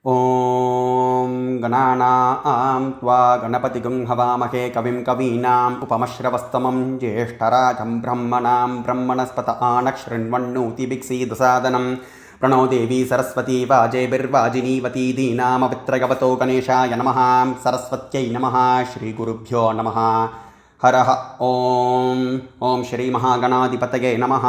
ॐ गणानां त्वा गणपतिगुं हवामहे कविं कवीनाम् उपमश्रवस्तमं ज्येष्ठराजं ब्रह्मणां ब्रह्मणस्पत आनशृण्वन्नोतिभिक्षीदसादनं प्रणो देवी सरस्वती वाजेभिर्वाजिनीवती दीनामवित्रयवतो गणेशाय नमः सरस्वत्यै नमः श्रीगुरुभ्यो नमः हरः ॐ श्री महागणाधिपतये नमः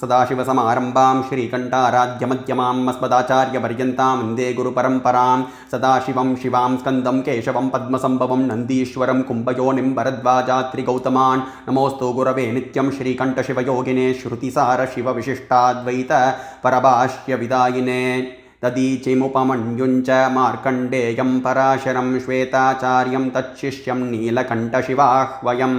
सदाशिवसमारम्भां श्रीकण्ठाराध्यमध्यमाम् अस्मदाचार्यपर्यन्तां वन्दे गुरुपरम्परां सदाशिवं शिवां स्कन्दं केशवं पद्मसम्भवं नन्दीश्वरं कुम्भयोनिं भरद्वाजात्रिगौतमान् नमोऽस्तु गुरवे नित्यं श्रीकण्ठशिवयोगिने श्रुतिसारशिवविशिष्टाद्वैत परभाष्यविदायिने तदीचिमुपमन्युञ्च मार्कण्डेयं पराशरं श्वेताचार्यं तच्छिष्यं नीलकण्ठशिवाह्वयं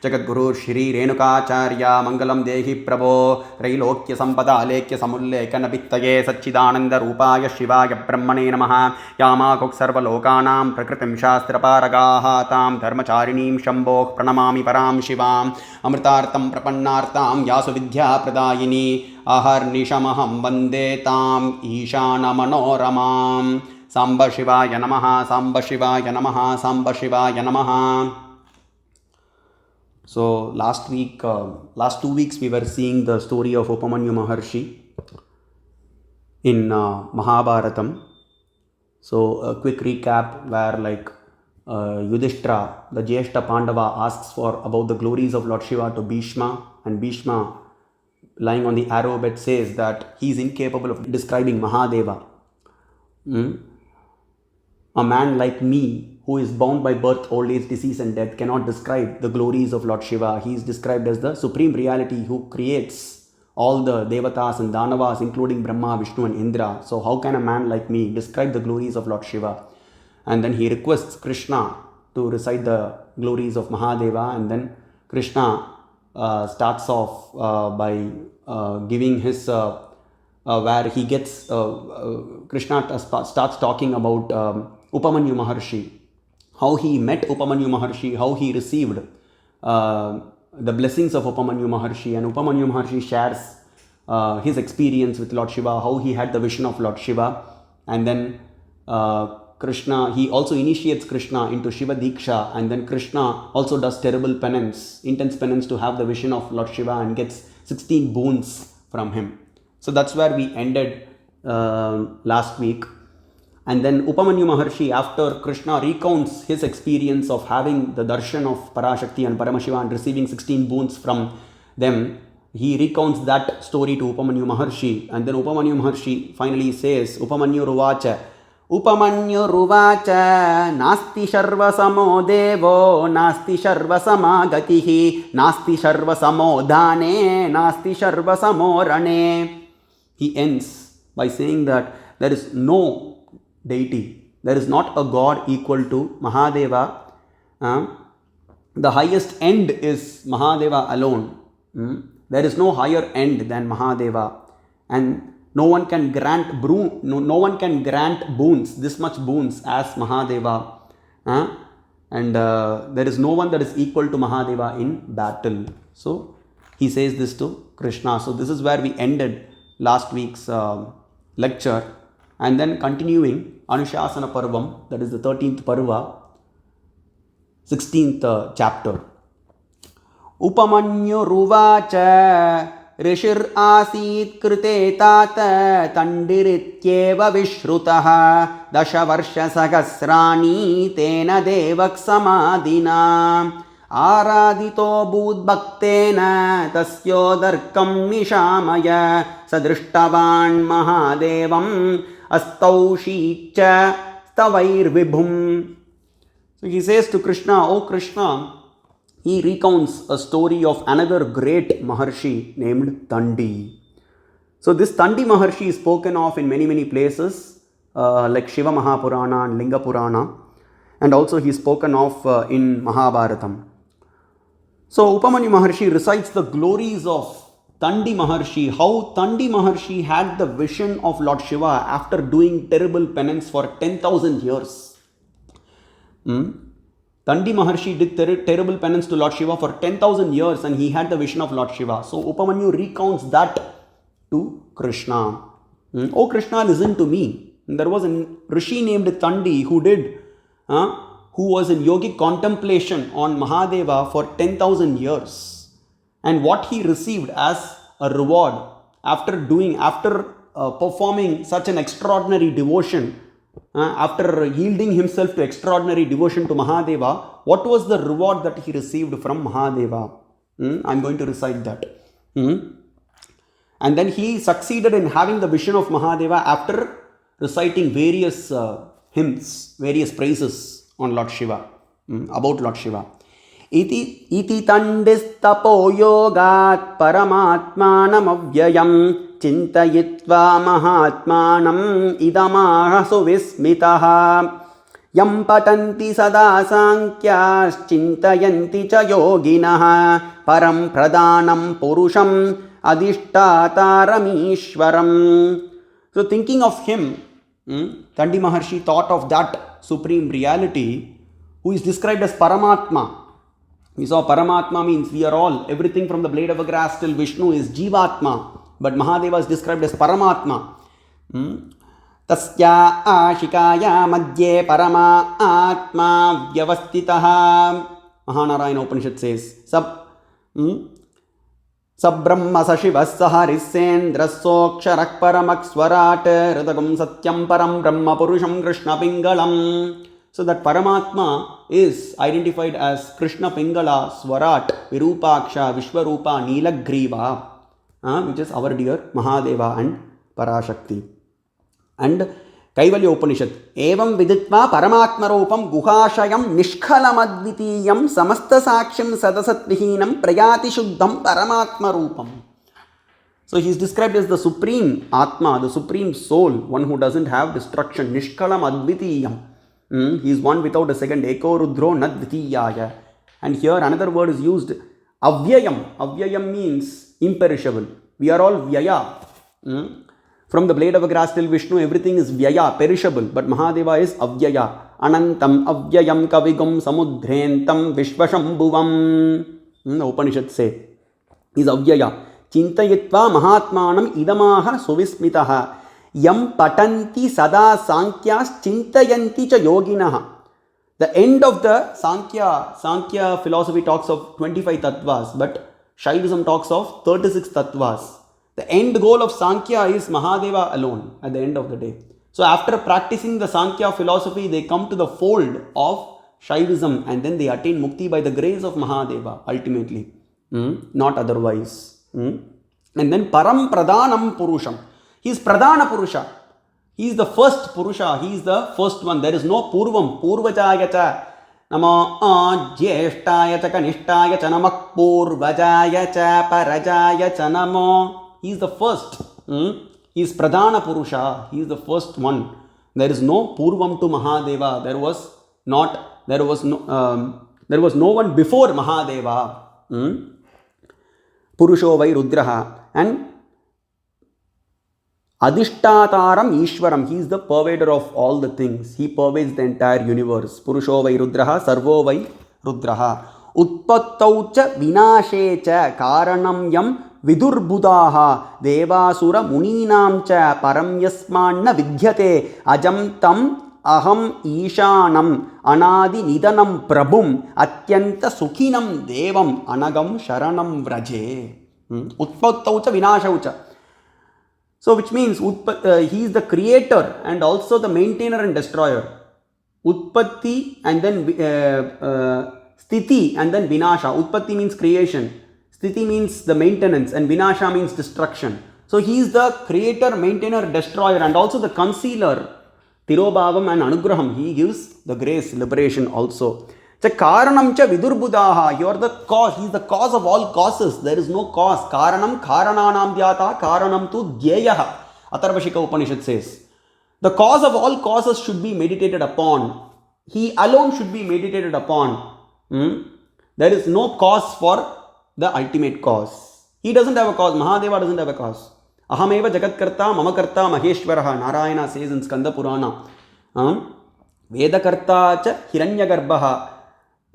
जगद्गुरुश्रीरेणुकाचार्या मङ्गलं देहि प्रभो त्रैलोक्यसम्पदालेख्यसमुल्लेखनभित्तये सच्चिदानन्दरूपाय शिवाय ब्रह्मणे नमः यामाकुक् सर्वलोकानां प्रकृतिं शास्त्रपारगाः तां धर्मचारिणीं शम्भोः प्रणमामि परां शिवाम् अमृतार्थं प्रपन्नार्तां यासु विद्याप्रदायिनी अहर्निशमहं वन्दे ताम् ईशानमनोरमां साम्ब शिवाय नमः साम्ब शिवाय नमः साम्ब शिवाय नमः. So last 2 weeks we were seeing the story of Upamanyu Maharshi in Mahabharatam. So a quick recap where Yudhishthira, the Jyeshta Pandava, asks for about the glories of Lord Shiva to Bhishma, and Bhishma, lying on the arrow bed, says that he is incapable of describing Mahadeva. A man like me, who is bound by birth, old age, disease and death, cannot describe the glories of Lord Shiva. He is described as the supreme reality who creates all the Devatas and Danavas, including Brahma, Vishnu and Indra. So how can a man like me describe the glories of Lord Shiva? And then he requests Krishna to recite the glories of Mahadeva, and then Krishna starts off by giving his where he gets Krishna starts talking about Upamanyu Maharshi, how he met Upamanyu Maharshi, how he received the blessings of Upamanyu Maharshi, and Upamanyu Maharshi shares his experience with Lord Shiva, how he had the vision of Lord Shiva, and then Krishna, he also initiates Krishna into Shiva Diksha, and then Krishna also does terrible penance, intense penance to have the vision of Lord Shiva and gets 16 boons from him. So that's where we ended last week. And then Upamanyu Maharshi, after Krishna recounts his experience of having the darshan of Parashakti and Paramashiva and receiving 16 boons from them, he recounts that story to Upamanyu Maharshi, and then Upamanyu Maharshi finally says, Upamanyu Ruvacha नास्ति सर्वसमो देवो नास्ति सर्वसमा गतिः नास्ति सर्वसमो दाने नास्ति सर्वसमो रणे. He ends by saying that there is no deity, there is not a god equal to Mahadeva. The highest end is Mahadeva alone. There is no higher end than Mahadeva, and no one can grant boons, this much boons as Mahadeva. And there is no one that is equal to Mahadeva in battle. So he says this to Krishna. So this is where we ended last week's lecture. And then continuing Anushasana Parvam, that is the 13th Parva, 16th chapter. Upamanyu Ruvacha ऋषिर् आसीत् कृते तात तण्डिरित्येव विश्रुतः दशवर्षसहस्राणि तेन देवक्समाधिना आराधितो भूद्भक्तेन तस्योदर्कं निशामय स दृष्टवान् महादेवम् अस्तौषीच्च स्तवैर्विभुम्. So he says to Krishna, O Krishna, he recounts a story of another great Maharshi named Tandi. So this Tandi Maharshi is spoken of in many places like Shiva Mahapurana and Linga Purana, and also he is spoken of in Mahabharatam. So Upamanyu Maharshi recites the glories of Tandi Maharshi, how Tandi Maharshi had the vision of Lord Shiva after doing terrible penance for 10,000 years. Tandi Maharshi did terrible penance to Lord Shiva for 10,000 years, and he had the vision of Lord Shiva. So Upamanyu recounts that to Krishna. O Krishna, listen to me. There was a rishi named Tandi who was in yogic contemplation on Mahadeva for 10,000 years. And what he received as a reward after performing such an extraordinary devotion, after yielding himself to extraordinary devotion to Mahadeva, what was the reward that he received from Mahadeva? I'm going to recite that. And then he succeeded in having the vision of Mahadeva after reciting various hymns, various praises on Lord Shiva, about Lord Shiva. Iti tandistapo yogat paramatmanam avyayam chintayitva mahatmanam idamaha suvismitaha yam patanti sada sankyas chintayanti cha yoginaha param pradhanam purusham adhishtataramishwaram. So thinking of him, Tandi Maharshi thought of that supreme reality who is described as Paramatma. We saw Paramatma means we are all, everything from the blade of a grass till Vishnu is Jivatma. But Mahadeva is described as Paramatma. Tasya ashikaya madhye parama atma vyavastitaha. Mahanarayana Upanishad says, Sabrahma sashivas saharisendra paramak hridagam satyam param brahma purusham krishna pingalam. So that Paramatma is identified as Krishna Pingala, Swarat, Virupaksha, Vishwarupa, Nilagriva, which is our dear Mahadeva and Parashakti. And Kaivalya Upanishad, Evam viditva Paramatma Rupam Guhashayam Nishkalamadvitiyam Samasta Saksham Sadasatvihinam Prayati Shuddham Paramatma Rupam. So he is described as the supreme Atma, the supreme soul, one who doesn't have destruction, Nishkalamadvitiyam. He is one without a second. Eko Rudro Nadvitiyaya. And here another word is used. Avyayam. Avyayam means imperishable. We are all Vyaya. From the blade of a grass till Vishnu, everything is Vyaya, perishable. But Mahadeva is Avyaya. Anantam Avyayam Kavigam Samudrentam Vishvashambhuvam. The Upanishad say. He is Avyaya. Chintayitva Mahatmanam Idamaha Suvismitaha. Yam patanti sada sankyas chintayanti cha yoginaha. The end of the Sankhya philosophy talks of 25 tattvas, but Shaivism talks of 36 tattvas. The end goal of Sankhya is Mahadeva alone at the end of the day. So after practicing the Sankhya philosophy, they come to the fold of Shaivism and then they attain mukti by the grace of Mahadeva ultimately, not otherwise. And then Param Pradhanam Purusham. He is Pradhana Purusha. He is the first Purusha. He is the first one. There is no Purvam. Purvajaya cha. Namo Jyeshtaya cha Kanishtaya cha Namak Purvajaya cha Parajaya cha Namo. He is the first. He is Pradhana Purusha. He is the first one. There is no Purvam to Mahadeva. There was no one before Mahadeva. Purusho vai Rudraha. And Adhishtataram Ishwaram. He is the pervader of all the things. He pervades the entire universe. Purusho vai Rudraha, Sarvo vai Rudraha. Utpattau cha vinashe cha karanam yam vidurbhudaha devasura muninam cha param yasmanna vidyate ajam tam aham ishanam anadi nidanam prabhum atyanta sukhinam devam anagam sharanam vraje. Utpattau cha vinashau cha. So which means he is the creator and also the maintainer and destroyer. Utpatti and then Sthiti and then Vinasha. Utpatti means creation. Sthiti means the maintenance and Vinasha means destruction. So he is the creator, maintainer, destroyer and also the concealer. Tirobhavam and Anugraham. He gives the grace, liberation also. Karanam cha vidurbhudaha. You are the cause. He is the cause of all causes. There is no cause. Karanam karananam dhyata karanam tu dhyeyaha. Atharvashika Upanishad says. The cause of all causes should be meditated upon. He alone should be meditated upon. There is no cause for the ultimate cause. He doesn't have a cause. Mahadeva doesn't have a cause. Ahameva jagatkarta mamakarta maheshwaraha. Narayana says in Skanda Purana. Vedakarta cha hiranyagarbhaha.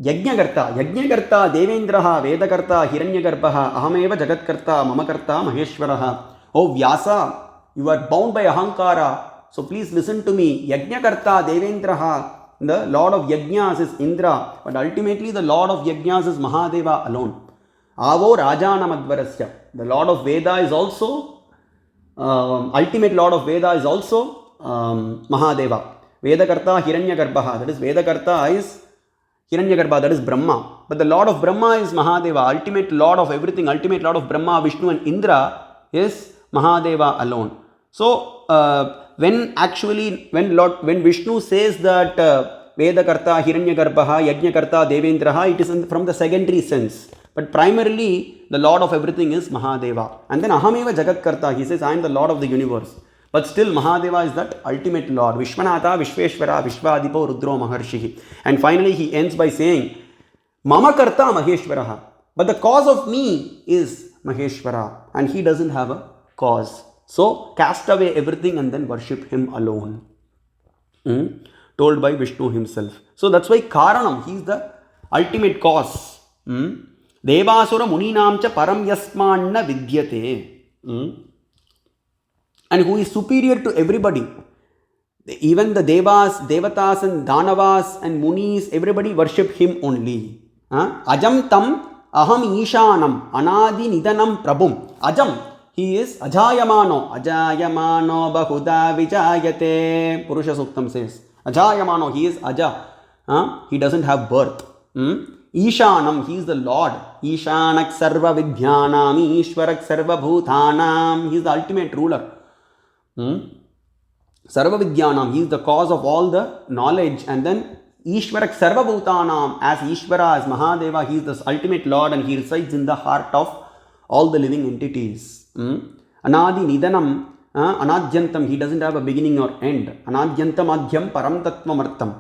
Yajnakarta Devendraha, Vedakarta, Hiranyagarbhaha, Ahameva Jagatkarta, Mamakarta, Maheshwaraha. Oh Vyasa, you are bound by Ahankara. So please listen to me. Yajnakarta Devendraha, the Lord of Yajnas is Indra, but ultimately the Lord of Yajnas is Mahadeva alone. Avo Rajanamadvarasya. The Lord of Veda is also, ultimate Lord of Veda is also Mahadeva. Vedakarta Hiranyagarbha, that is Vedakarta is Hiranyagarbha, that is Brahma. But the Lord of Brahma is Mahadeva, ultimate Lord of everything, ultimate Lord of Brahma, Vishnu and Indra is Mahadeva alone. So, when Vishnu says that Vedakarta Hiranyagarbha, Yajnakarta Devendraha, it is from the secondary sense. But primarily, the Lord of everything is Mahadeva. And then Ahameva Jagatkarta, he says, I am the Lord of the universe. But still, Mahadeva is that ultimate Lord. Vishwanatha, Vishveshwara, Vishwadipo, Rudro, Maharshihi. And finally, he ends by saying, Mama Karta Maheshwaraha. But the cause of me is Maheshwara. And he doesn't have a cause. So, cast away everything and then worship him alone. Told by Vishnu himself. So, that's why Karanam, he is the ultimate cause. Devasura Muninamcha Param Yasmanna Vidyate. And who is superior to everybody. Even the Devas, Devatas and Danavas and Munis, everybody worship him only. Ajam tam aham ishanam anadi nidanam prabhum. Ajam, he is Ajayamano. Ajayamano bahuda vijayate. Purusha Suktam says. Ajayamano, he is Aja. He doesn't have birth. Ishanam, he is the Lord. Ishanak sarva vidhyanam, Ishwarak sarva bhutanam. He is the ultimate ruler. Sarva vidhyanam, he is the cause of all the knowledge. And then Ishwarak sarva bhutanam, as Ishvara, as Mahadeva, he is the ultimate Lord and he resides in the heart of all the living entities. Anadi nidanam, anadyantam, he doesn't have a beginning or end. Anadyantam adhyam param tattvamartam.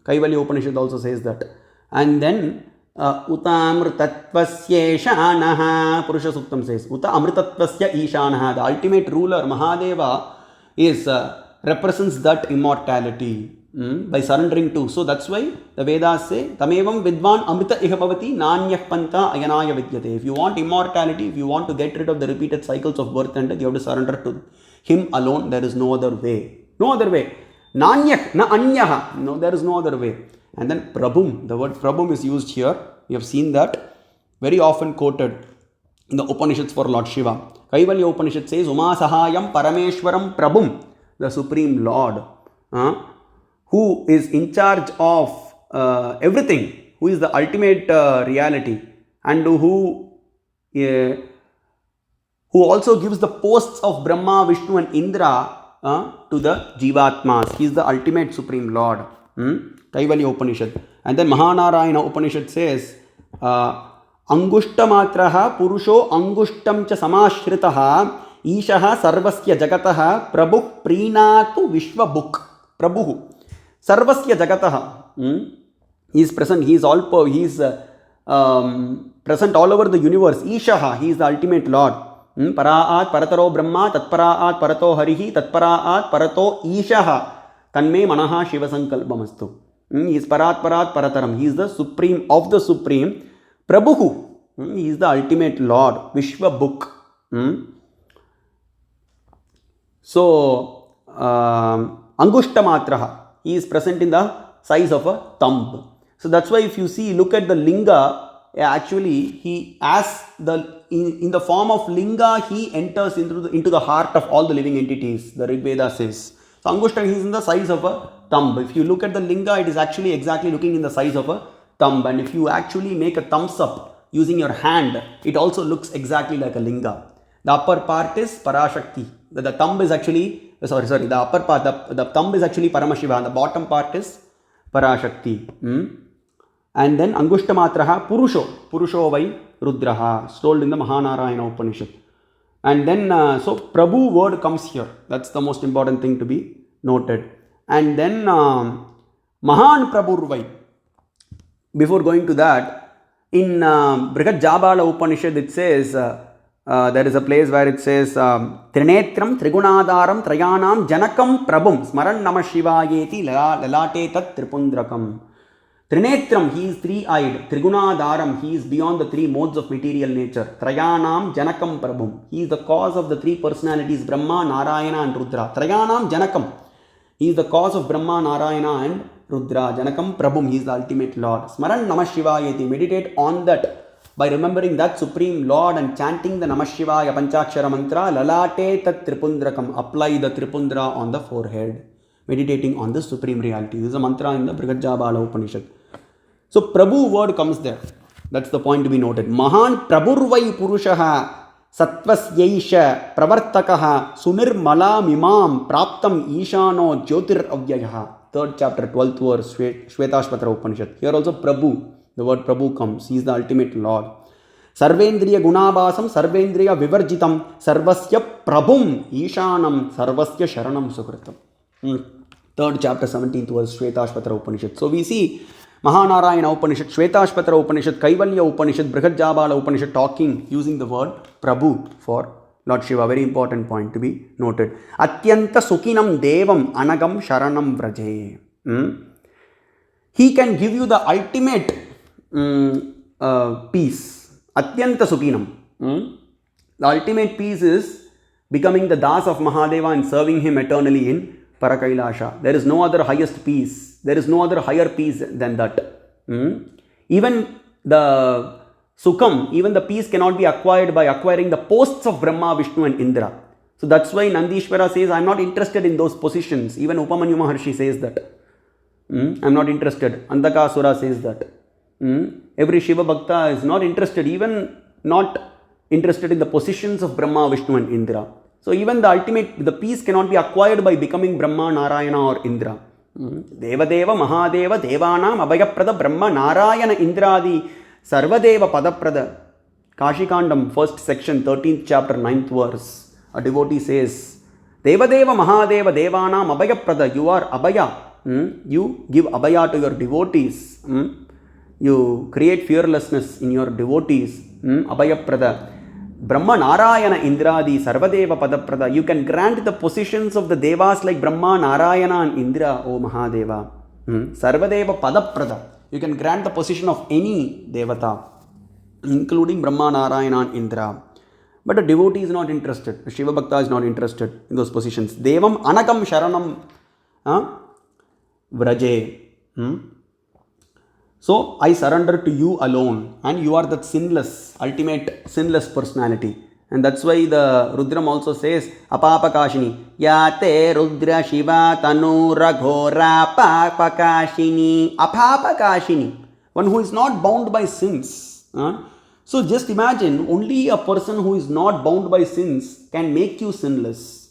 Kaivalya Upanishad also says that. And then Uta Amritatvasya Ishanaha, Purusha Suktam says, Uta Amritatvasya Ishanaha, the ultimate ruler, Mahadeva, is represents that immortality by surrendering to. So that's why the Vedas say, Tamevam Vidvan Amrita Ihabhavati Nanyah Panta Ayanaya Vidyate. If you want immortality, if you want to get rid of the repeated cycles of birth and death, you have to surrender to him alone. There is no other way. No other way. Nanyah, na anyaha. No, there is no other way. And then Prabhum, the word Prabhum is used here. We have seen that very often quoted in the Upanishads for Lord Shiva. Kaivalya Upanishad says, Uma Sahayam Parameshwaram Prabhum, the Supreme Lord, who is in charge of everything, who is the ultimate reality, and who also gives the posts of Brahma, Vishnu and Indra to the Jivatmas. He is the ultimate Supreme Lord. Kaivalya Upanishad. And then Mahanarayana Upanishad says, Angushta Purusho Angushtam cha Samashritaha Ishaha Sarvasya Jagataha Prabhu Preenatu Vishwabhuk. Prabhu Sarvasya Jagataha. He is present, he is present all over the universe. Ishaha, he is the ultimate Lord. Paraat Parataro Brahma, Tatparaat Parato Harihi, Tatparaat Parato Ishaha. Tanme Manaha Shiva Sankalpamastu. He is Parat Parataram. He is the Supreme of the Supreme. Prabhu. He is the ultimate Lord. Vishwabhuk. So, Angushta he is present in the size of a thumb. So that's why if you see, look at the Linga, actually he in the form of Linga, he enters into the heart of all the living entities, the Rig Veda says. So Angushta, he is in the size of a thumb. If you look at the Linga, it is actually exactly looking in the size of a thumb. And if you actually make a thumbs up using your hand, it also looks exactly like a Linga. The upper part is Parashakti. The thumb is actually, the upper part, the thumb is actually Paramashiva. And the bottom part is Parashakti. And then Angushta Matraha Purusho Vai Rudraha, told in the Mahanarayana Upanishad. And then, so Prabhu word comes here. That's the most important thing to be noted. And then Mahan Prabhurvai. Before going to that, in Brihad Jabala Upanishad it says, there is a place where it says, Trinetram Trigunadaram Trayanam Janakam Prabhum Smaran Namah Shivayeti Lalate Tat Tripundrakam. Trinetram, he is three-eyed. Trigunadaram, he is beyond the three modes of material nature. Trayanam Janakam Prabhum, he is the cause of the three personalities, Brahma, Narayana and Rudra. Trayanam Janakam, he is the cause of Brahma, Narayana and Rudra. Janakam Prabhum, he is the ultimate Lord. Smaran Namah Shivayati, meditate on that by remembering that Supreme Lord and chanting the Namah Shivaya Panchakshara mantra. Lalate tat Tripundrakam, apply the Tripundra on the forehead. Meditating on the Supreme Reality. This is a mantra in the Brihaджābala Upanishad. So Prabhu word comes there. That's the point to be noted. Mahan Prabhurvai Purushaha Satvasyaisha Pravartakaha Sunirmala Mimam Praptam Ishano Jyotir Avyayaha. 3rd chapter, 12th verse, Shvetashpatra Upanishad. Here also Prabhu, the word Prabhu comes. He is the ultimate Lord. Sarvendriya Gunabhasam Sarvendriya Vivarjitam Sarvasya Prabhum Ishanam Sarvasya Sharanam Sukritam. 3rd chapter, 17th verse, Shvetashpatra Upanishad. So we see Mahanarayana Upanishad, Shvetashpatra Upanishad, Kaivalya Upanishad, Brihaджābala Upanishad talking using the word Prabhu for Lord Shiva. Very important point to be noted. Atyanta Sukinam Devam Anagam Sharanam Vraje. He can give you the ultimate peace. Atyanta Sukinam. The ultimate peace is becoming the Das of Mahadeva and serving him eternally in Parakailasha. There is no other highest peace. There is no other higher peace than that. Even the Sukham, even the peace cannot be acquired by acquiring the posts of Brahma, Vishnu and Indra. So that's why Nandishvara says, I am not interested in those positions. Even Upamanyu Maharshi says that. I am not interested. Andakasura says that. Every Shiva Bhakta is not interested, even not interested in the positions of Brahma, Vishnu and Indra. So even the peace cannot be acquired by becoming Brahma, Narayana or Indra. Devadeva, Mahadeva, Devanam, Abhayaprada, Brahma, Narayana, Indradi, Sarvadeva, Padaprada. Kashikandam, 1st section, 13th chapter, 9th verse. A devotee says, Devadeva, Mahadeva, Devanam, Abhayaprada, you are Abhaya. You give Abhaya to your devotees. You create fearlessness in your devotees. Abhayaprada. Brahma, Narayana, Indradi, Sarvadeva, Padaprada. You can grant the positions of the Devas like Brahma, Narayana and Indra, O Mahadeva. Sarvadeva, Padaprada. You can grant the position of any Devata, including Brahma, Narayana and Indra. But a devotee is not interested. A Shiva Bhakta is not interested in those positions. Devam, Anakam, Sharanam, Vraje. So I surrender to you alone, and you are that sinless, ultimate sinless personality. And that's why the Rudram also says, Apapakashini, Yate Rudra Shiva Tanu Raghora Papakashini. Apapakashini, one who is not bound by sins. So just imagine, only a person who is not bound by sins can make you sinless.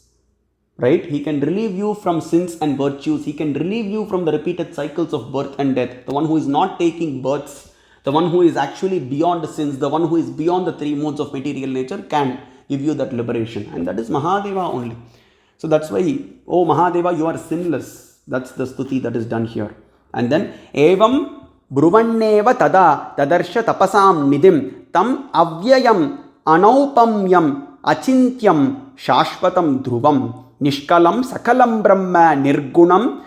Right? He can relieve you from sins and virtues. He can relieve you from the repeated cycles of birth and death. The one who is not taking births, the one who is actually beyond the sins, the one who is beyond the three modes of material nature can give you that liberation. And that is Mahadeva only. So that's why, oh Mahadeva, you are sinless. That's the stuti that is done here. And then, Evam Bruvanneva Tada Tadarsha Tapasam Nidim Tam Avyayam Anaupamyam Achintyam Shashvatam Dhruvam Nishkalam Sakalam Brahma Nirgunam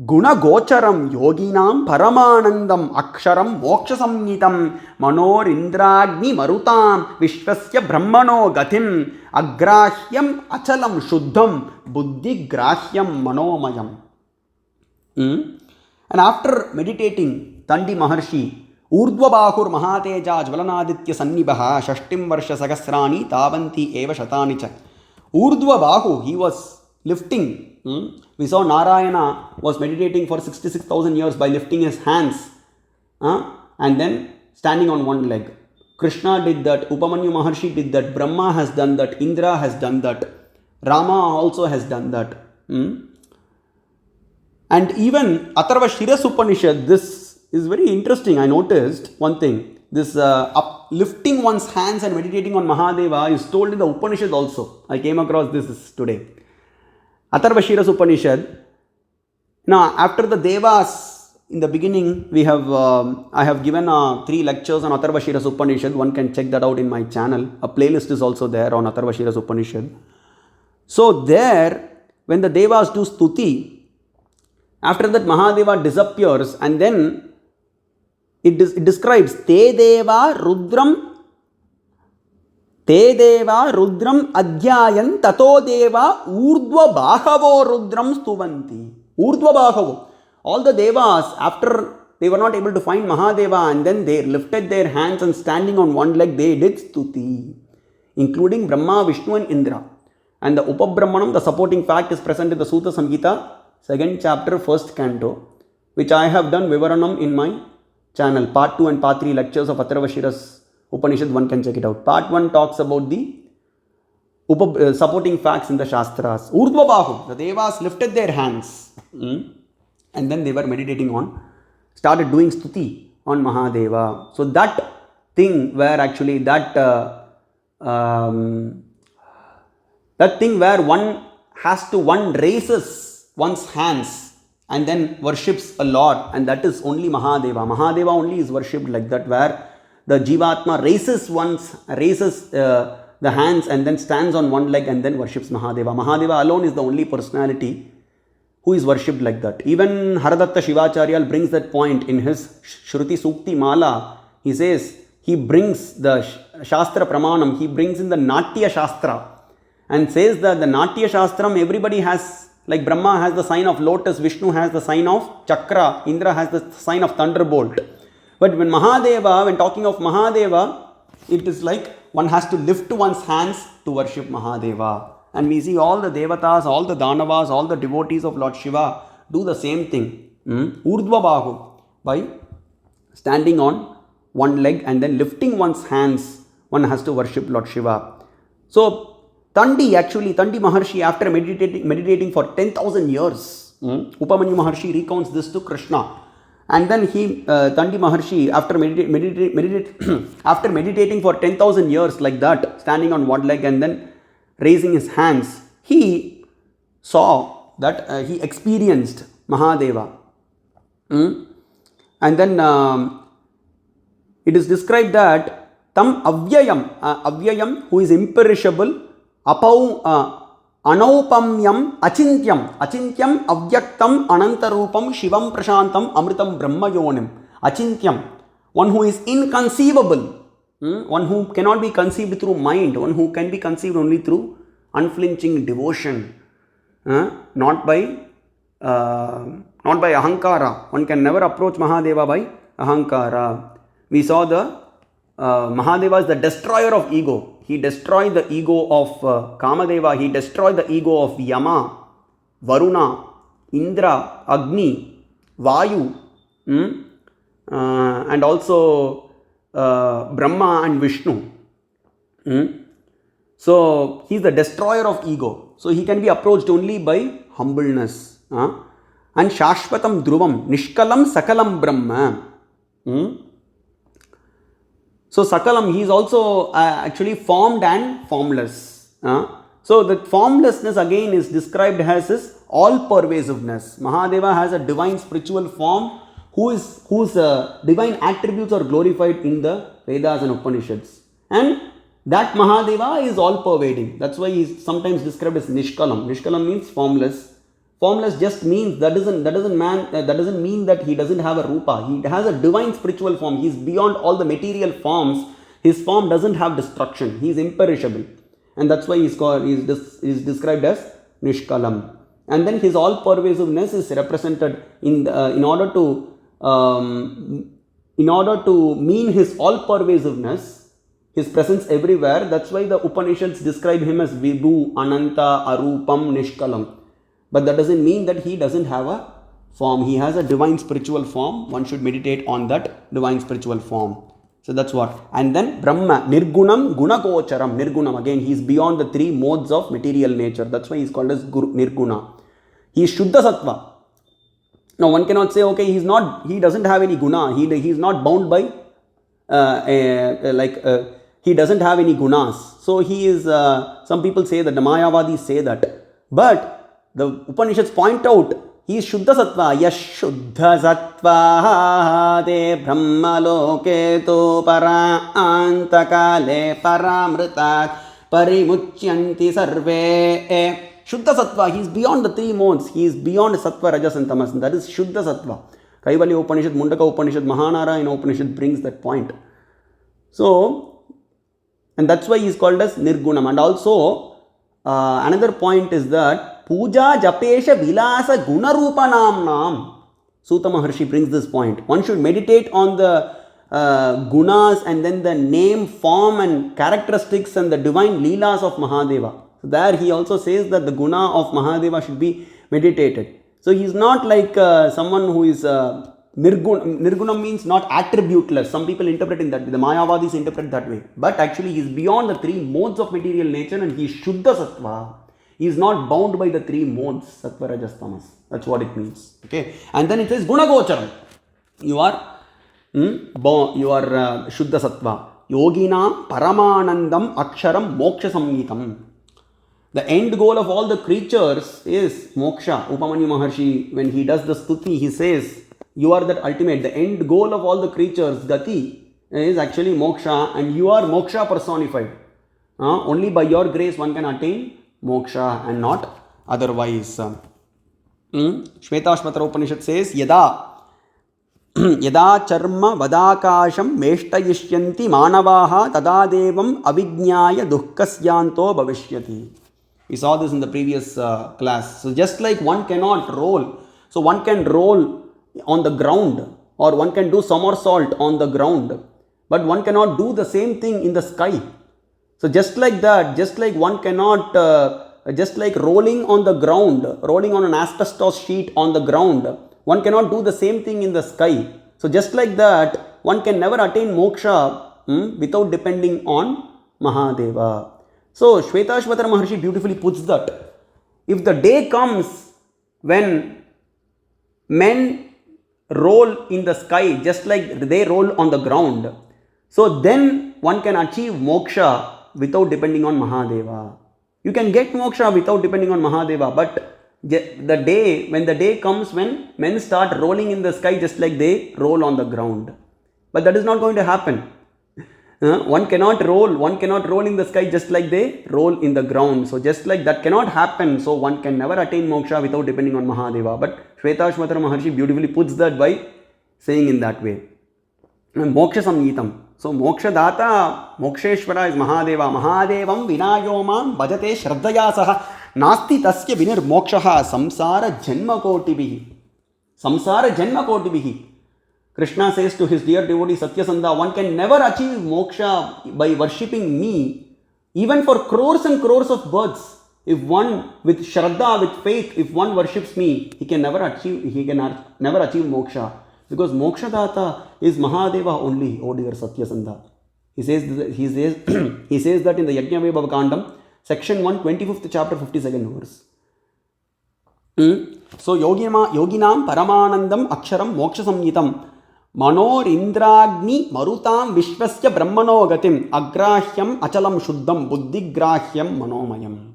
Gunagocharam Yoginam Paramanandam Aksharam Mokshasamnitam Manor Indragni Marutam Vishwasya Brahmano Gatim Agrahyam Achalam Shuddham Buddhi Grahyam Manomayam. And after meditating, Tandi Maharshi Urdvabahur Mahateja Jvalanaditya Sannibaha Shashtim Varsha Sagasrani Tavanti Eva Shatani Cha. Urdhva Bahu, he was lifting. We saw Narayana was meditating for 66,000 years by lifting his hands and then standing on one leg. Krishna did that, Upamanyu Maharshi did that, Brahma has done that, Indra has done that, Rama also has done that. And even Atharva Shiras Upanishad, this is very interesting. I noticed one thing. This uplifting one's hands and meditating on Mahadeva is told in the Upanishad also. I came across this today. Atharva Shiras Upanishad. Now, after the Devas, in the beginning, I have given 3 lectures on Atharva Shiras Upanishad. One can check that out in my channel. A playlist is also there on Atharva Shiras Upanishad. So there, when the Devas do stuti, after that Mahadeva disappears and then it describes Te Deva Rudram Adhyayan Tato Deva Urdhva Bahavo Rudram Stuvanti. Urdhva Bahavo. All the Devas, after they were not able to find Mahadeva, and then they lifted their hands and standing on one leg, they did Stuti, including Brahma, Vishnu and Indra. And the Upabrahmanam, the supporting fact, is present in the Sutta Samhita, 2nd chapter, 1st canto, which I have done Vivaranam in my channel. Part 2 and Part 3 lectures of Atharvashiras Upanishad, one can check it out. Part 1 talks about the supporting facts in the Shastras. Urdhva Bahu, the Devas lifted their hands. And then they were meditating on, started doing stuti on Mahadeva. So that thing where actually that thing where one raises one's hands and then worships a Lord, and that is only Mahadeva. Mahadeva only is worshipped like that, where the Jivatma raises the hands and then stands on one leg and then worships Mahadeva. Mahadeva alone is the only personality who is worshipped like that. Even Haradatta Shivacharya brings that point in his Shruti Sukti Mala. He says, he brings the Shastra Pramanam, he brings in the Natya Shastra and says that the Natya Shastram, everybody has, like Brahma has the sign of lotus, Vishnu has the sign of chakra, Indra has the sign of thunderbolt. But when talking of Mahadeva, it is like one has to lift one's hands to worship Mahadeva. And we see all the Devatas, all the Danavas, all the devotees of Lord Shiva do the same thing. Urdhva Bahu, by standing on one leg and then lifting one's hands, one has to worship Lord Shiva. So Tandi Maharshi, after meditating for 10,000 years, Upamanyu Maharshi recounts this to Krishna. And then Tandi Maharshi, after meditating for 10,000 years like that, standing on one leg and then raising his hands, he saw that he experienced Mahadeva. And then it is described that Tam Avyayam, who is imperishable, Anaupamyam Achintyam Avyaktam Anantarupam Shivam Prashantam Amritam Brahmayonim. Achintyam, one who is inconceivable. One who cannot be conceived through mind, one who can be conceived only through unflinching devotion, not by ahankara. One can never approach Mahadeva by ahankara. We saw the Mahadeva is the destroyer of ego. He destroyed the ego of Kamadeva. He destroyed the ego of Yama, Varuna, Indra, Agni, Vayu, and also Brahma and Vishnu. So he is the destroyer of ego. So he can be approached only by humbleness. And Shashvatam Dhruvam Nishkalam Sakalam Brahma. So Sakalam, he is also actually formed and formless. So the formlessness again is described as his all-pervasiveness. Mahadeva has a divine spiritual form whose divine attributes are glorified in the Vedas and Upanishads. And that Mahadeva is all-pervading. That's why he is sometimes described as Nishkalam. Nishkalam means formless. Formless just means that doesn't mean that he doesn't have a rupa. He has a divine spiritual form. He is beyond all the material forms. His form doesn't have destruction. He is imperishable, and that's why he is described as Nishkalam. And then his all-pervasiveness is represented in order to mean his all-pervasiveness, his presence everywhere. That's why the Upanishads describe him as Vibhu, Ananta, Arupam, Nishkalam. But that doesn't mean that he doesn't have a form. He has a divine spiritual form. One should meditate on that divine spiritual form. So that's what. And then Brahma, Nirgunam, Gunagocharam. Nirgunam, again, he is beyond the three modes of material nature. That's why he is called as Nirguna. He is Shuddha Sattva. Now one cannot say, okay, he doesn't have any guna. He is not bound by, he doesn't have any gunas. So he is, some people say that, the Mayavadis say that. But the Upanishads point out, he is Shuddha Sattva. Yash Shuddha Sattva de Brahma Loke to Para Antakale Paramritat Parimuchyanti Sarve. Shuddha Sattva, he is beyond the three modes. He is beyond Sattva, Rajas and Tamas. That is Shuddha Sattva. Kaivalya Upanishad, Mundaka Upanishad, Mahanarayana Upanishad brings that point. So, and that's why he is called as Nirgunam. And also, another point is that Puja Japesha Vilasa Gunarupanam Nam. Suta Maharshi brings this point. One should meditate on the gunas and then the name, form and characteristics and the divine leelas of Mahadeva. So there he also says that the guna of Mahadeva should be meditated. So he is not like someone who is Nirgunam means not attributeless. Some people interpret in that way. The Mayavadis interpret that way. But actually he is beyond the three modes of material nature and he is Shuddha Sattva. He is not bound by the three modes, Sattva, Rajas, Tamas. That's what it means. Okay. And then it says Gunagocharam. You are Shuddha Sattva. Yogina Paramanandam Aksharam Moksha Samhitam. The end goal of all the creatures is moksha. Upamanyu Maharshi, when he does the stuti, he says, you are that ultimate. The end goal of all the creatures, gati, is actually moksha, and you are moksha personified. Only by your grace one can attain moksha and not otherwise. Shvetashvatara Upanishad says, Yada charma vadakasham meshtayishyanti manavaha tadadevam avijñāya dukkasyanto bhavishyati. We saw this in the previous class. So just like one cannot roll, so one can roll on the ground or one can do somersault on the ground, but one cannot do the same thing in the sky. So just like that, just like one cannot, just like rolling on the ground, rolling on an asbestos sheet on the ground, one cannot do the same thing in the sky. So just like that, one can never attain moksha without depending on Mahadeva. So Shvetashvatara Maharshi beautifully puts that. If the day comes when men roll in the sky just like they roll on the ground, so then one can achieve moksha without depending on Mahadeva. You can get moksha without depending on Mahadeva, but when the day comes when men start rolling in the sky just like they roll on the ground. But that is not going to happen. One cannot roll in the sky just like they roll in the ground. So just like that cannot happen. So one can never attain moksha without depending on Mahadeva. But Shvetashvatara Maharshi beautifully puts that by saying in that way. Moksha Samhitam. So Moksha Data, Moksheshwara is Mahadeva. Mahadevam Vinayomam Bhajate Shraddhaya Saha Nasti Tasya Vinir Mokshaha Samsara Janma Kotibihi. Samsara Janma Kotibihi. Krishna says to his dear devotee Satyasandha, one can never achieve moksha by worshipping me, even for crores and crores of births. If one with Shraddha, with faith, if one worships me, he can never achieve moksha. Because Moksha Data is Mahadeva only, oh dear Satyasandha. He says that in the Yajna Vaibhava Kandam, section 1, 25th chapter, 52nd verse. So Yoginam Paramanandam Aksharam Moksha Samhitam Manor Indragni Marutam Vishwasya Brahmano Gatim Agrahyam Achalam Shuddham Buddhigrahyam Manomayam.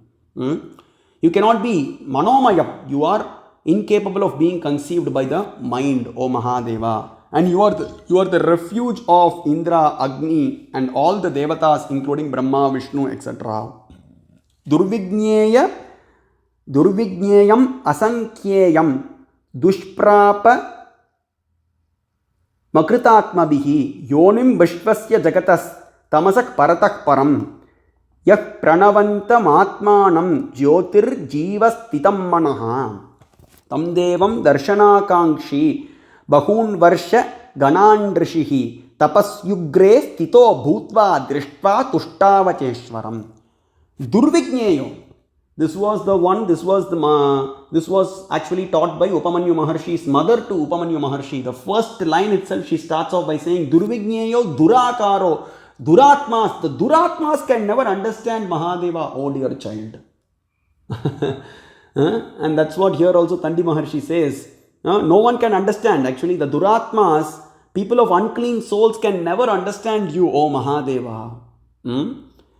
You cannot be Manomayam. You are incapable of being conceived by the mind, O Mahadeva. And you are the refuge of Indra, Agni and all the Devatas including Brahma, Vishnu, etc. Durvigneyam Asankyeyam Dushprapa Makritatmabihi Yonim Vishwasya Jagatas Tamasak Paratak Param Yah Pranavantam Atmanam Jyotir Jivas Titam Manaha Tam Devam Darshanakankshi Bahun Varsha Ganandrishihi Tapasyugre Stito Bhutva Drishtva Tushtavacheshwaram. Durvigneyo. This was actually taught by Upamanyu Maharshi's mother to Upamanyu Maharshi. The first line itself, she starts off by saying, Durvigneyo Durakaro. Duratmas. The Duratmas can never understand Mahadeva, oh dear child. And that's what here also Tandi Maharshi says. No one can understand. Actually, the Duratmas, people of unclean souls can never understand you, O Mahadeva.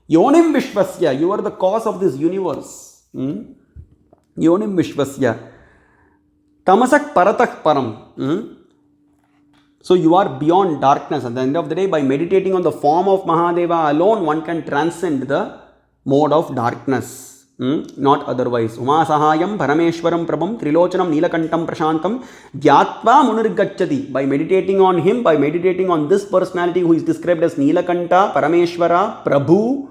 Yonim Vishwasya, you are the cause of this universe. Yonim Vishwasya. Tamasak Paratak Param. So you are beyond darkness. At the end of the day, by meditating on the form of Mahadeva alone, one can transcend the mode of darkness. not otherwise. Uma Sahayam Parameshwaram Prabham Trilochanam Neelakantam Prashantam Gyatva Munirgacchati. By meditating on him, by meditating on this personality who is described as Neelakanta, Parameshwara, Prabhu,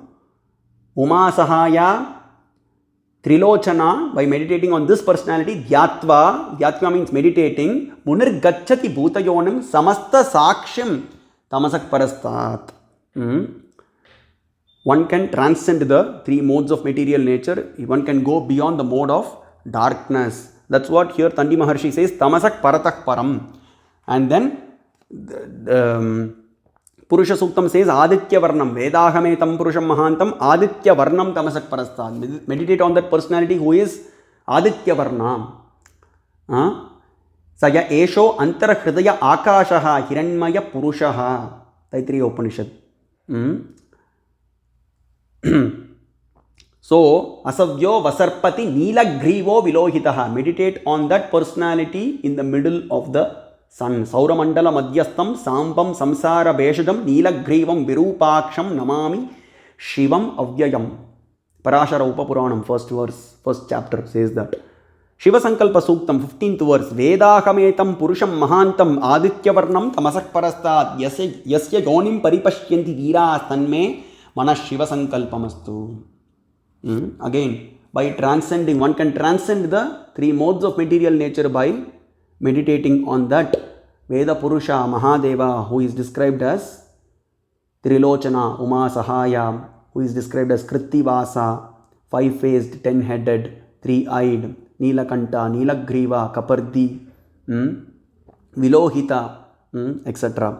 Uma Sahaya, Trilochana, by meditating on this personality, Gyatva means meditating, Munirgacchati Bhutayonam Samasta Saksham Tamasak Parastat. One can transcend the three modes of material nature. One can go beyond the mode of darkness. That's what here Tandi Maharshi says, Tamasak Paratak Param. And then Purusha Suktam says, Aditya Varnam, Vedahametam Purusham Mahantam, Aditya Varnam Tamasak Parastat. Meditate on that personality who is Aditya Varnam. Saya Esho Antara Hridaya Akashaha Hiranmaya Purushaha. Taittiriya Upanishad. So, Asavyo Vasarpati Neelagrivo Vilohitaha. Meditate on that personality in the middle of the sun. Sauramandala Madhyastam Sambam Samsara Beshadam Neelagrivam Virupaksham Namami Shivam Avyayam. Parashara Upapuranam, first verse, first chapter says that. Shiva Sankalpa Suktam, 15th verse. Vedahametam Purusham Mahantam Aditya Varnam Tamasak Parastat Yasya Yonim Paripashyanti Veera Tanme Manas Shiva Sankalpamastu. Again, by transcending, one can transcend the three modes of material nature by meditating on that Veda Purusha Mahadeva, who is described as Trilochana, Uma Sahaya, who is described as Krittivasa, five-faced, ten-headed, three-eyed, Neelakanta, Neelagriva, Kapardi, Vilohita, etc.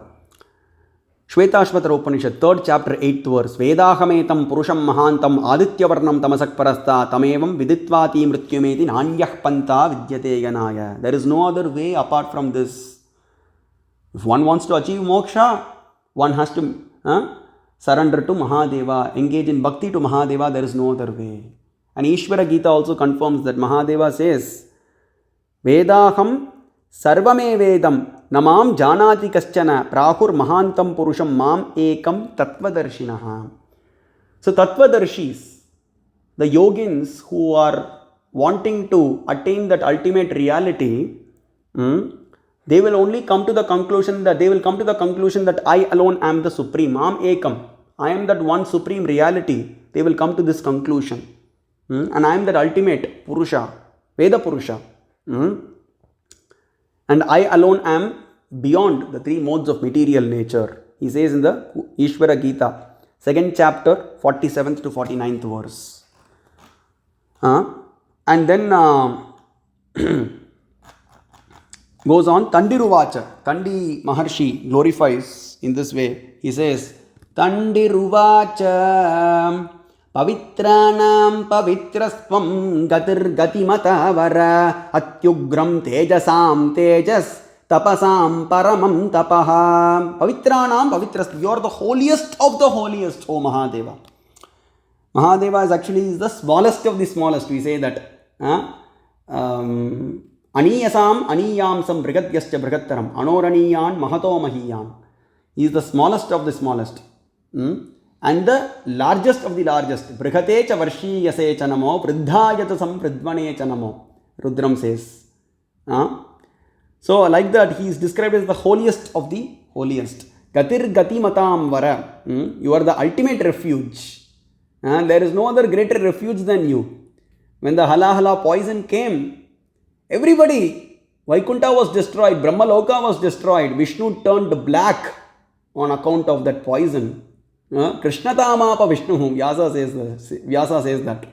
Shvetashvatara Upanishad, 3rd chapter, 8th verse. Vedahametam Purusham Mahantam Aditya Varnam Tamasak Parasta Tamevam Viditvati Mrityumeti Nanyah Panta Vidyate Ganaya. There is no other way apart from this. If one wants to achieve moksha, one has to surrender to Mahadeva, engage in bhakti to Mahadeva. There is no other way. And Ishvara Gita also confirms that. Mahadeva says, Vedaham Sarvame Vedam Namam Janati Kaschana Prahur Mahantam Purusham Mam Ekam Tattvadarshinaha. So Tattvadarshis, the yogins who are wanting to attain that ultimate reality, they will only come to the conclusion that I alone am the supreme. Mam Ekam. I am that one supreme reality. They will come to this conclusion. And I am that ultimate Purusha, Veda Purusha. And I alone am beyond the three modes of material nature. He says in the Ishvara Gita, 2nd chapter, 47th to 49th verse. And then goes on, Tandiruvacha. Tandi Maharshi glorifies in this way. He says, Tandiruvacha Pavitranam Pavitrastvam Gatir Gatimatavara Atyugram Tejasam Tejas Tapasam Paramam Tapaha. Pavitranam Pavitrastvam. You are the holiest of the holiest, O Mahadeva. Mahadeva is actually the smallest of the smallest. We say that. Aniyasam Aniyamsam Brigadyascha Brigattaram Anoraniyan Mahato Mahiyan. He is the smallest of the smallest. And the largest of the largest. Brihate cha varshi yase chanamo pridhayata sampridvane chanamo. Rudram says. So like that, he is described as the holiest of the holiest. Gatir gati matam vara. You are the ultimate refuge. There is no other greater refuge than you. When the halahala poison came, everybody, Vaikuntha was destroyed, Brahmaloka was destroyed, Vishnu turned black on account of that poison. Krishnatamapa Vishnu, Vyasa says that.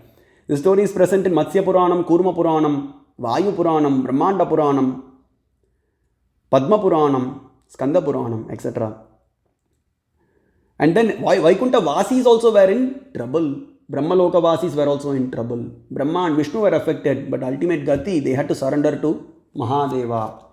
The story is present in Matsya Puranam, Kurma Puranam, Vayu Puranam, Brahmanda Puranam, Padma Puranam, Skanda Puranam, etc. And then Vaikuntha Vasis also were in trouble. Brahmaloka Vasis were also in trouble. Brahma and Vishnu were affected, but ultimate Gati, they had to surrender to Mahadeva.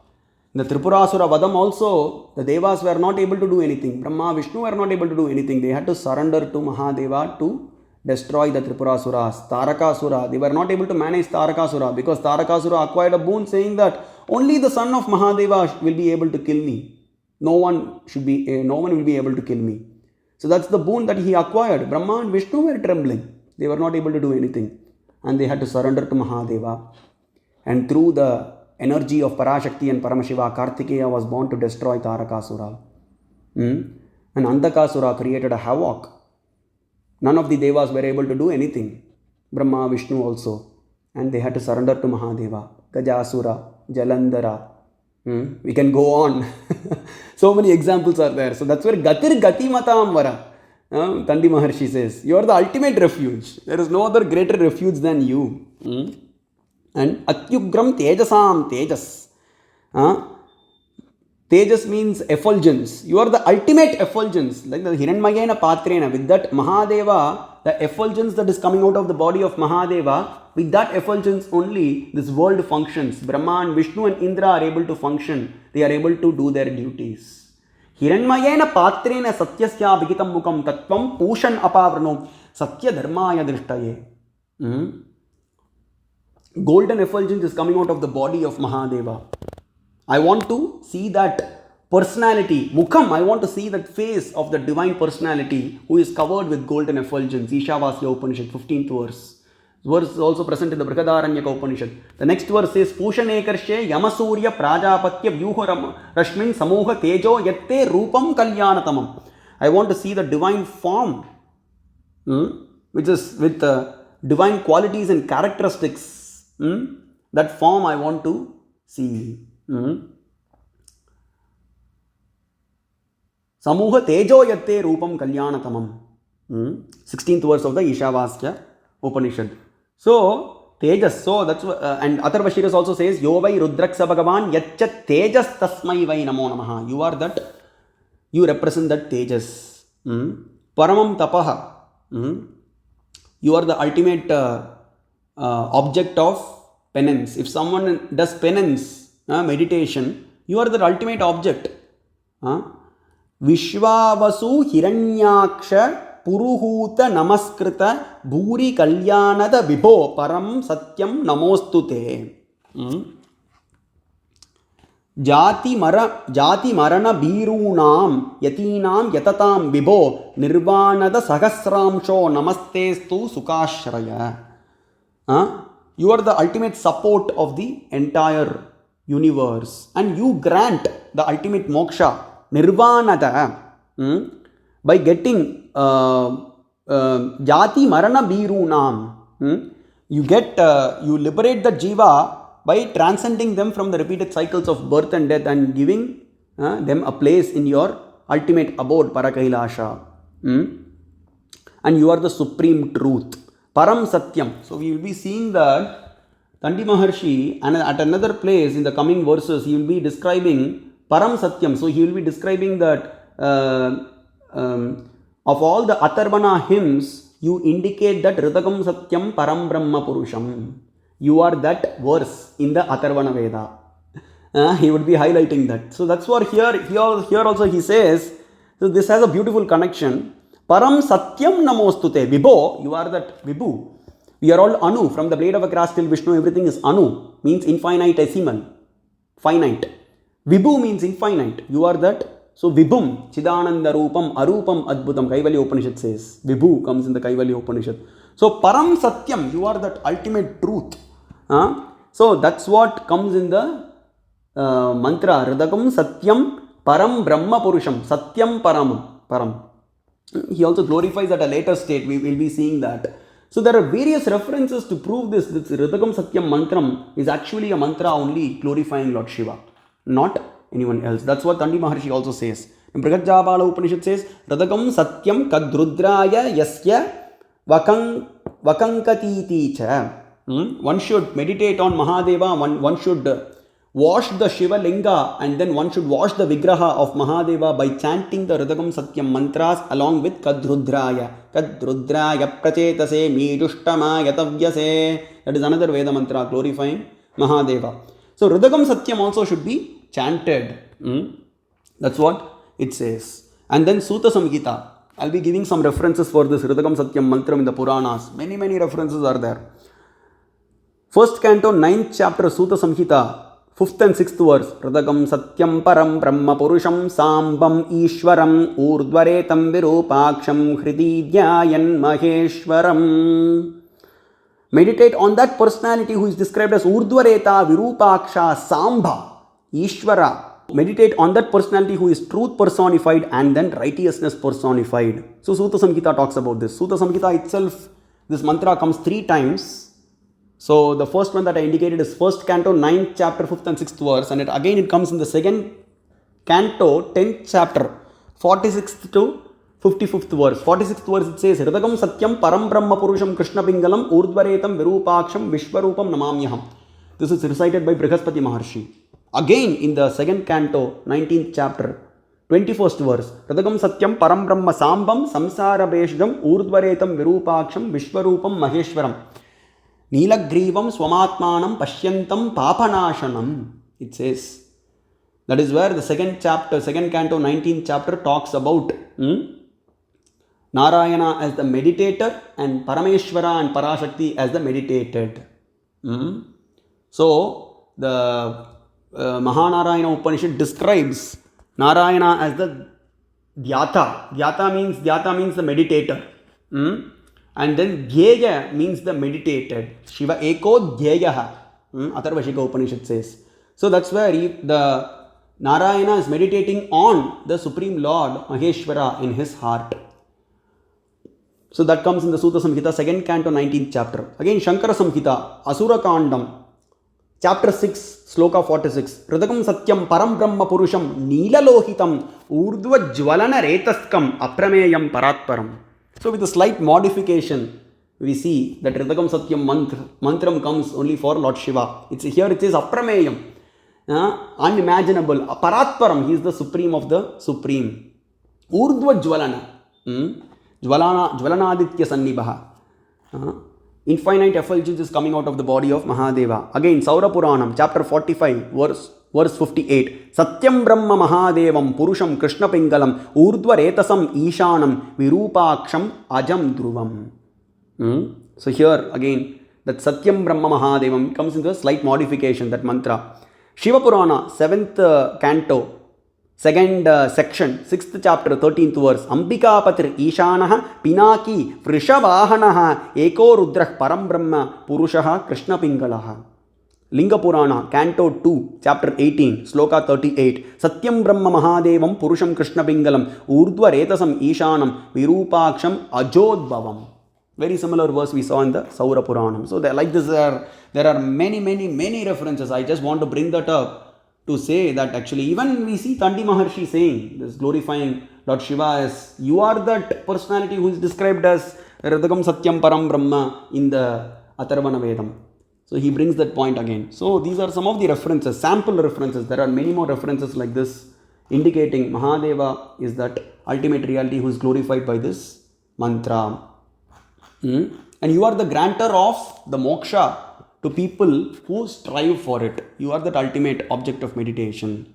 In the Tripurasura Vadam also, the Devas were not able to do anything. Brahma, Vishnu were not able to do anything. They had to surrender to Mahadeva to destroy the Tripurasuras. Tarakasura, they were not able to manage Tarakasura because Tarakasura acquired a boon saying that only the son of Mahadeva will be able to kill me. No one will be able to kill me. So that's the boon that he acquired. Brahma and Vishnu were trembling. They were not able to do anything. and they had to surrender to Mahadeva. And through the energy of Parashakti and Paramashiva, Kartikeya was born to destroy Tarakasura. And Andakasura created a havoc. None of the devas were able to do anything. Brahma, Vishnu also. And they had to surrender to Mahadeva. Gajasura, Jalandhara. We can go on. So many examples are there. So that's where Gatir Gati Matam Vara. Tandi Maharshi says, you are the ultimate refuge. There is no other greater refuge than you. And Atyugram Tejasam Tejas. Tejas means effulgence. You are the ultimate effulgence. Like the Hiranmayena Patrena. With that Mahadeva, the effulgence that is coming out of the body of Mahadeva, with that effulgence only, this world functions. Brahma and Vishnu and Indra are able to function. They are able to do their duties. Hiranmayena Patrena Satyasya Vigitam Mukam Tattvam Pushan Apavrano Satya Dharmaya Drishtaye. Golden effulgence is coming out of the body of Mahadeva. I want to see that personality, Mukham, I want to see that face of the divine personality who is covered with golden effulgence. Ishavasya Upanishad, 15th verse. This verse is also present in the Brihadaranyaka Upanishad. The next verse says, Pushanekarshe Yamasurya Prajapatya Vyuha Rashmin Samoha Tejo Yatte Rupam Kalyanatamam. I want to see the divine form, which is with divine qualities and characteristics. That form I want to see. Samuha Tejo Yatte Rupam Kalyanatamam. 16th verse of the Ishavasya Upanishad. So, Tejas. So, that's and Atharvashiras also says, Yovai Rudraksa Bhagavan Yaccha Tejas Tasmai Vai Namo Namaha. You are that, you represent that Tejas. Paramam Tapaha. You are the ultimate object of penance. If someone does penance, meditation, you are the ultimate object. Vishwavasu Hiranyaksha Puruhuta Namaskrita Bhuri Kalyanada Vibho Param Satyam Namostute. Jati Marana Birunam Yatinam Yatatam Vibho Nirvanada Sahasramsho Namastestu Sukashraya. You are the ultimate support of the entire universe, and you grant the ultimate moksha, nirvanada, by getting jati marana birunam. You get, you liberate the jiva by transcending them from the repeated cycles of birth and death and giving them a place in your ultimate abode, Parakailasha. And you are the supreme truth. Param Satyam. So we will be seeing that Tandi Maharshi, and at another place in the coming verses, he will be describing Param Satyam. So he will be describing that of all the Atharvana hymns, you indicate that Ridhakam Satyam Param Brahma Purusham. You are that verse in the Atharvana Veda. He would be highlighting that. So that's what here also he says. So this has a beautiful connection. Param Satyam Namostute. Vibho, you are that Vibhu. We are all Anu. From the blade of a grass till Vishnu, everything is Anu. Means infinitesimal. Finite. Vibhu means infinite. You are that. So Vibhum, Chidananda Rupam, Arupam Adbhutam. Kaivalya Upanishad says. Vibhu comes in the Kaivalya Upanishad. So Param Satyam, you are that ultimate truth. So that's what comes in the mantra. Ridhakam Satyam Param Brahma Purusham. Satyam Param. He also glorifies at a later state. We will be seeing that. So there are various references to prove this. This Ridhakam Satyam mantram is actually a mantra only glorifying Lord Shiva, not anyone else. That's what Tandi Maharshi also says. In Brihajjabala Upanishad says, Ridhakam Satyam Kadrudraya Yasya Vakankatiti cha. One should meditate on Mahadeva. One should wash the Shiva Linga, and then one should wash the Vigraha of Mahadeva by chanting the Ridhakam Satyam mantras along with Kadrudraya. Kadrudraya Prachetase Midushtama Yatavyase. That is another Veda mantra glorifying Mahadeva. So Ridhakam Satyam also should be chanted. That's what it says. And then Sutta Samhita. I'll be giving some references for this Ridhakam Satyam mantram in the Puranas. Many references are there. First canto, 9th chapter, Sutta Samhita. 5th and 6th verse. Ridhakam Satyam Param Brahma Purusham Sambam Ishwaram Urdvaretam Virupaksham Hrididyayan Maheshwaram. Meditate on that personality who is described as Urdhvareta, Virupaksha, Sambha, Ishvara. Meditate on that personality who is truth personified and then righteousness personified. So Sutta Samhita talks about this. Sutta Samhita itself, this mantra comes 3 times. So the first one that I indicated is 1st canto, 9th chapter, 5th and 6th verse. And again it comes in the 2nd canto, 10th chapter, 46th to 55th verse. 46th verse it says, Hridagam Satyam Param Brahma Purusham Krishna Pingalam Urdhvaretam Virupaksham Vishwarupam Namamyaham. This is recited by Brihaspati Maharshi. Again in the 2nd canto, 19th chapter, 21st verse. Hridagam Satyam Param Brahma Sambam Samsara Beshjam Urdhvaretam Virupaksham Vishwarupam Maheshwaram. Nilagrivam Swamatmanam Pashyantam Papanashanam. It says. That is where the 2nd chapter, 2nd canto, 19th chapter talks about Narayana as the meditator and Parameshwara and Parashakti as the meditated. So, the Mahanarayana Upanishad describes Narayana as the Dhyata. Dhyata means the meditator. And then Dhyeya means the meditated. Shiva Eko Dhyeyaha. Atharvashika Upanishad says. So, that's where the Narayana is meditating on the Supreme Lord Maheshwara in his heart. So that comes in the Sutta Samhita, 2nd canto, 19th chapter. Again, Shankara Samhita, Asura Kandam, chapter 6, sloka 46. Hridagam Satyam Param Brahma Purusham Neelalohitam Urdhva Jvalana Retaskam Aprameyam Paratparam. So with a slight modification, we see that Hridagam Satyam mantram comes only for Lord Shiva. Here it says Aprameyam. Unimaginable. Paratparam, he is the supreme of the supreme. Urdhva Jvalana. Jvalanaditya Sannibaha. Infinite effulgence is coming out of the body of Mahadeva. Again, Saura Puranam, chapter 45, verse 58. Satyam Brahma Mahadevam Purusham Krishna Pingalam Urdhva Retasam Ishanam Virupaksham Ajam Dhruvam. So here again, that Satyam Brahma Mahadevam comes into a slight modification, that mantra. Shiva Purana, 7th canto, 2nd section, 6th chapter, 13th verse. Ambika Patir Ishanaha Pinaki Vrishavahanaha Eko Rudrah Param Brahma Purushaha Krishna Pingalaha. Linga Purana, canto 2, chapter 18, sloka 38. Satyam Brahma Mahadevam Purusham Krishna Pingalam Urdhva Retasam Ishanam Virupaksham Ajodbhavam. Very similar verse we saw in the Saura Puranam. So like this, there are many references. I just want to bring that up to say that actually even we see Tandi Maharshi saying this, glorifying Lord Shiva as you are that personality who is described as Hridagam Satyam Param Brahma in the Atharvana Vedam. So he brings that point again. So these are some of the references, sample references. There are many more references like this indicating Mahadeva is that ultimate reality who is glorified by this mantra. And you are the granter of the moksha to people who strive for it. You are that ultimate object of meditation.